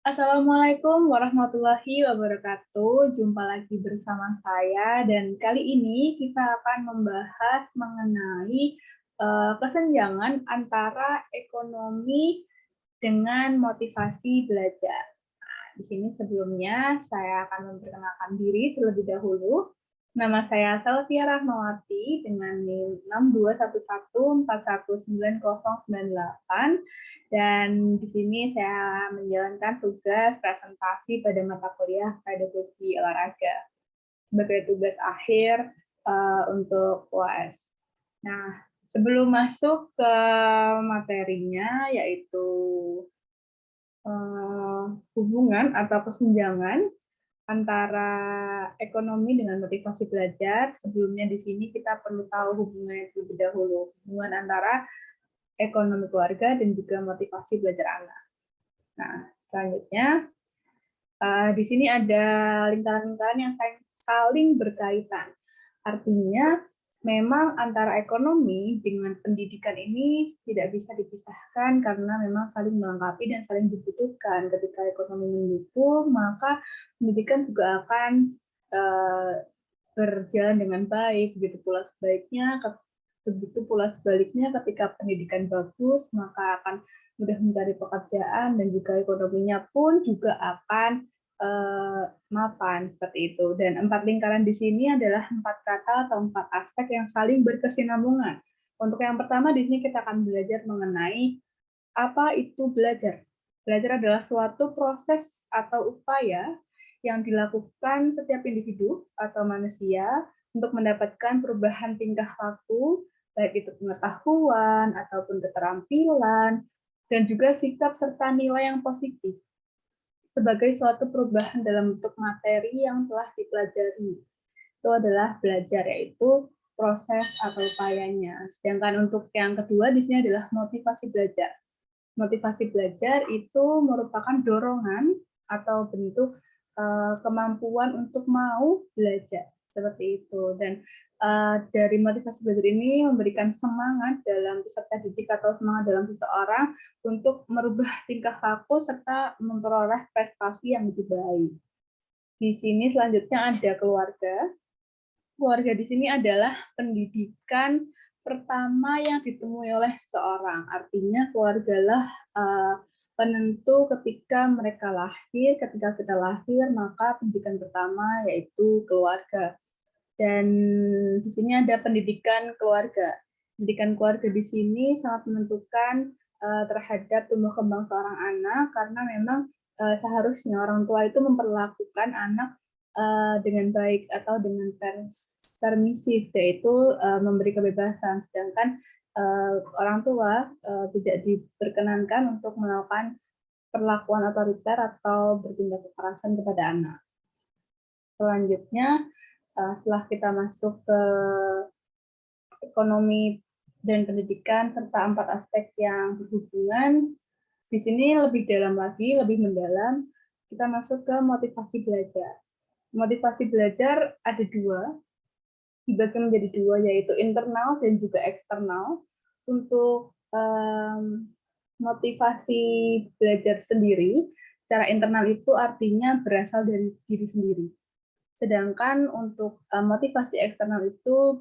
Assalamualaikum warahmatullahi wabarakatuh. Jumpa lagi bersama saya dan kali ini kita akan membahas mengenai kesenjangan antara ekonomi dengan motivasi belajar. Di sini sebelumnya saya akan memperkenalkan diri terlebih dahulu. Nama saya Selvia Rahmawati dengan NIM 6211419098 dan di sini saya menjalankan tugas presentasi pada mata kuliah pedagogi olahraga sebagai tugas akhir untuk UAS. Nah, sebelum masuk ke materinya yaitu hubungan atau kesenjangan antara ekonomi dengan motivasi belajar. Sebelumnya di sini kita perlu tahu hubungannya terlebih dahulu. Hubungan antara ekonomi keluarga dan juga motivasi belajar anak. Nah, selanjutnya di sini ada lingkaran-lingkaran yang saling berkaitan. Artinya memang antara ekonomi dengan pendidikan ini tidak bisa dipisahkan karena memang saling melengkapi dan saling dibutuhkan. Ketika ekonomi mendukung, maka pendidikan juga akan berjalan dengan baik. Begitu pula sebaliknya ketika pendidikan bagus, maka akan mudah mencari pekerjaan dan juga ekonominya pun juga akan mapan seperti itu. Dan 4 lingkaran di sini adalah 4 kata atau 4 aspek yang saling berkesinambungan. Untuk yang pertama di sini kita akan belajar mengenai apa itu belajar. Belajar adalah suatu proses atau upaya yang dilakukan setiap individu atau manusia untuk mendapatkan perubahan tingkah laku, baik itu pengetahuan ataupun keterampilan, dan juga sikap serta nilai yang positif sebagai suatu perubahan dalam bentuk materi yang telah dipelajari. Itu adalah belajar, yaitu proses atau upayanya. Sedangkan untuk yang kedua di sini adalah motivasi belajar. Motivasi belajar itu merupakan dorongan atau bentuk kemampuan untuk mau belajar seperti itu. Dan dari motivasi belajar ini memberikan semangat dalam peserta didik atau semangat dalam seseorang untuk merubah tingkah laku serta memperoleh prestasi yang lebih baik. Di sini selanjutnya ada keluarga. Keluarga di sini adalah pendidikan pertama yang ditemui oleh seseorang. Artinya keluargalah penentu ketika mereka lahir. Ketika kita lahir, maka pendidikan pertama yaitu keluarga. Dan di sini ada pendidikan keluarga. Pendidikan keluarga di sini sangat menentukan terhadap tumbuh kembang seorang anak, karena memang seharusnya orang tua itu memperlakukan anak dengan baik atau dengan permisif, yaitu memberi kebebasan. Sedangkan orang tua tidak diperkenankan untuk melakukan perlakuan otoriter atau bertindak kekerasan kepada anak. Selanjutnya, setelah kita masuk ke ekonomi dan pendidikan serta 4 aspek yang berhubungan, di sini lebih dalam lagi, lebih mendalam, kita masuk ke motivasi belajar. Motivasi belajar ada 2, dibagi menjadi 2, yaitu internal dan juga eksternal. Untuk motivasi belajar sendiri, secara internal itu artinya berasal dari diri sendiri. Sedangkan untuk motivasi eksternal itu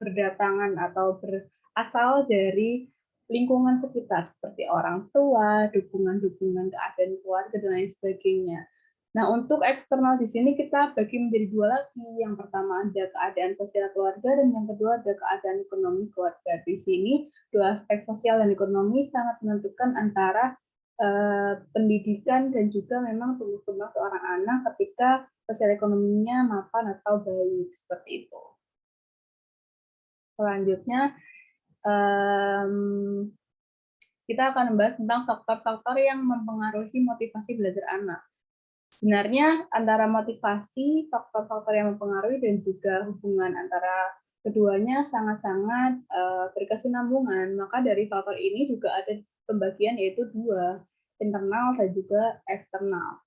berdatangan atau berasal dari lingkungan sekitar seperti orang tua, dukungan-dukungan keadaan keluarga dan lain sebagainya. Nah, untuk eksternal di sini kita bagi menjadi 2 lagi. Yang pertama ada keadaan sosial keluarga dan yang kedua ada keadaan ekonomi keluarga. Di sini 2 aspek sosial dan ekonomi sangat menentukan antara pendidikan dan juga memang tumbuh kembang seorang anak ketika sosial ekonominya mapan atau baik seperti itu. Selanjutnya kita akan membahas tentang faktor-faktor yang mempengaruhi motivasi belajar anak. Sebenarnya antara motivasi, faktor-faktor yang mempengaruhi dan juga hubungan antara keduanya sangat-sangat berkesinambungan. Maka dari faktor ini juga ada pembagian yaitu 2, internal dan juga eksternal.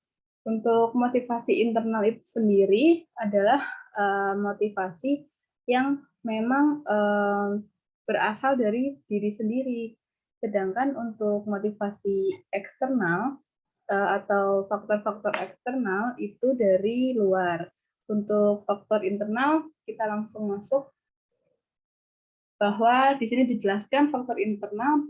Untuk motivasi internal itu sendiri adalah motivasi yang memang berasal dari diri sendiri. Sedangkan untuk motivasi eksternal atau faktor-faktor eksternal itu dari luar. Untuk faktor internal, kita langsung masuk bahwa di sini dijelaskan faktor internal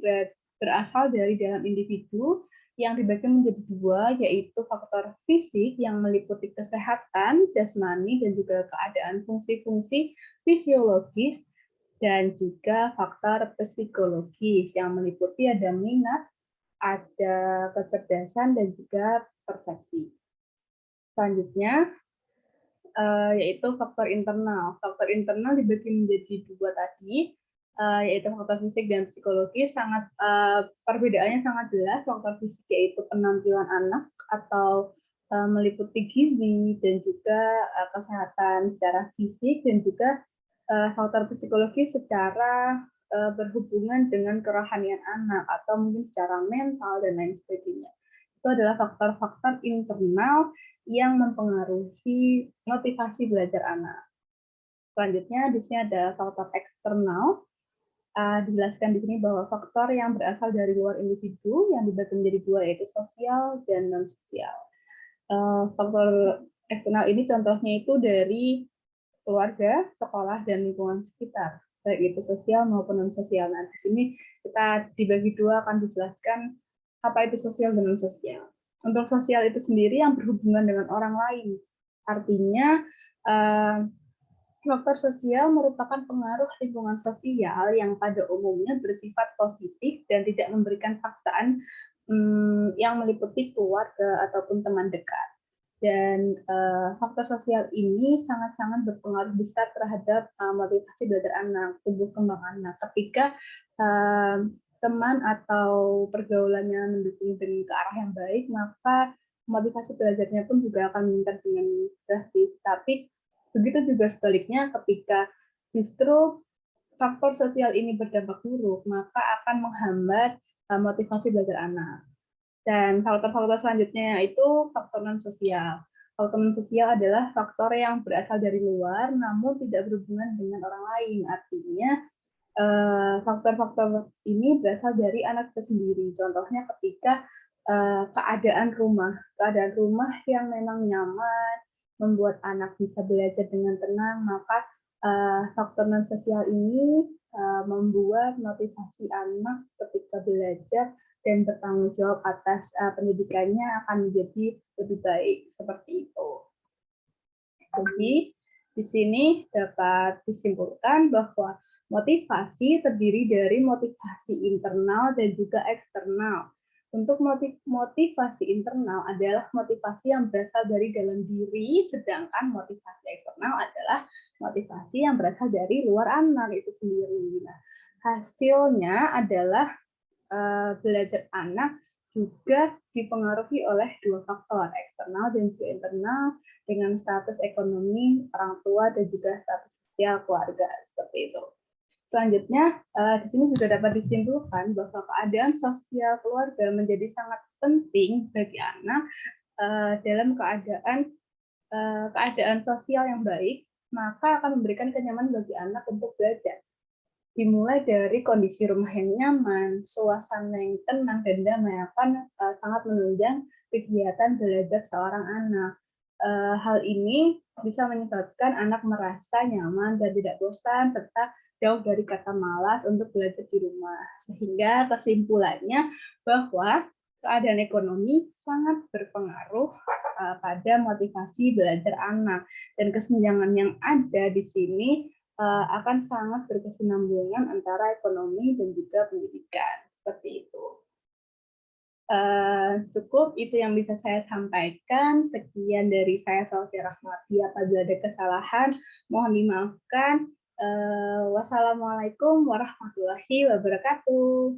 berasal dari dalam individu yang dibagi menjadi dua, yaitu faktor fisik yang meliputi kesehatan, jasmani, dan juga keadaan fungsi-fungsi fisiologis, dan juga faktor psikologis yang meliputi ada minat, ada kecerdasan, dan juga persepsi. Selanjutnya, yaitu faktor internal. Faktor internal dibagi menjadi dua tadi, yaitu faktor fisik dan psikologi. Perbedaannya sangat jelas. Faktor fisik yaitu penampilan anak atau meliputi gizi dan juga kesehatan secara fisik, dan juga faktor psikologi secara berhubungan dengan kerohanian anak atau mungkin secara mental dan lain sebagainya. Itu adalah faktor-faktor internal yang mempengaruhi motivasi belajar anak. Selanjutnya di sini ada faktor eksternal. Dijelaskan di sini bahwa faktor yang berasal dari luar individu yang dibagi menjadi dua, yaitu sosial dan non sosial. Faktor eksternal ini contohnya itu dari keluarga, sekolah, dan lingkungan sekitar, baik itu sosial maupun non sosial. Nah, di sini kita dibagi dua, akan dijelaskan apa itu sosial dan non sosial. Untuk sosial itu sendiri yang berhubungan dengan orang lain, artinya faktor sosial merupakan pengaruh lingkungan sosial yang pada umumnya bersifat positif dan tidak memberikan paksaan yang meliputi keluarga ataupun teman dekat. Dan faktor sosial ini sangat-sangat berpengaruh besar terhadap motivasi belajar anak, tumbuh kembang anak. Ketika teman atau pergaulannya mendukung ke arah yang baik, maka motivasi belajarnya pun juga akan meningkat dengan drastis. Tapi begitu juga sebaliknya, ketika justru faktor sosial ini berdampak buruk, maka akan menghambat motivasi belajar anak. Dan faktor-faktor selanjutnya yaitu faktor non-sosial. Faktor non-sosial adalah faktor yang berasal dari luar, namun tidak berhubungan dengan orang lain. Artinya, faktor-faktor ini berasal dari anak itu sendiri. Contohnya ketika keadaan rumah yang memang nyaman, membuat anak bisa belajar dengan tenang, maka faktor non-sosial ini membuat motivasi anak ketika belajar dan bertanggung jawab atas pendidikannya akan menjadi lebih baik, seperti itu. Jadi, di sini dapat disimpulkan bahwa motivasi terdiri dari motivasi internal dan juga eksternal. Untuk motivasi internal adalah motivasi yang berasal dari dalam diri, sedangkan motivasi eksternal adalah motivasi yang berasal dari luar anak itu sendiri. Nah, hasilnya adalah belajar anak juga dipengaruhi oleh dua faktor, eksternal dan juga internal, dengan status ekonomi orang tua dan juga status sosial keluarga, seperti itu. Selanjutnya, di sini juga dapat disimpulkan bahwa keadaan sosial keluarga menjadi sangat penting bagi anak dalam keadaan sosial yang baik, maka akan memberikan kenyamanan bagi anak untuk belajar. Dimulai dari kondisi rumah yang nyaman, suasana yang tenang dan damai akan sangat menunjang kegiatan belajar seorang anak. Hal ini bisa menyebabkan anak merasa nyaman dan tidak bosan, serta jauh dari kata malas untuk belajar di rumah. Sehingga kesimpulannya bahwa keadaan ekonomi sangat berpengaruh pada motivasi belajar anak, dan kesenjangan yang ada di sini akan sangat berkesinambungan antara ekonomi dan juga pendidikan, seperti itu. Cukup itu yang bisa saya sampaikan. Sekian dari saya, Salvia Rahmati. Apabila ada kesalahan, mohon dimaafkan. Wassalamualaikum warahmatullahi wabarakatuh.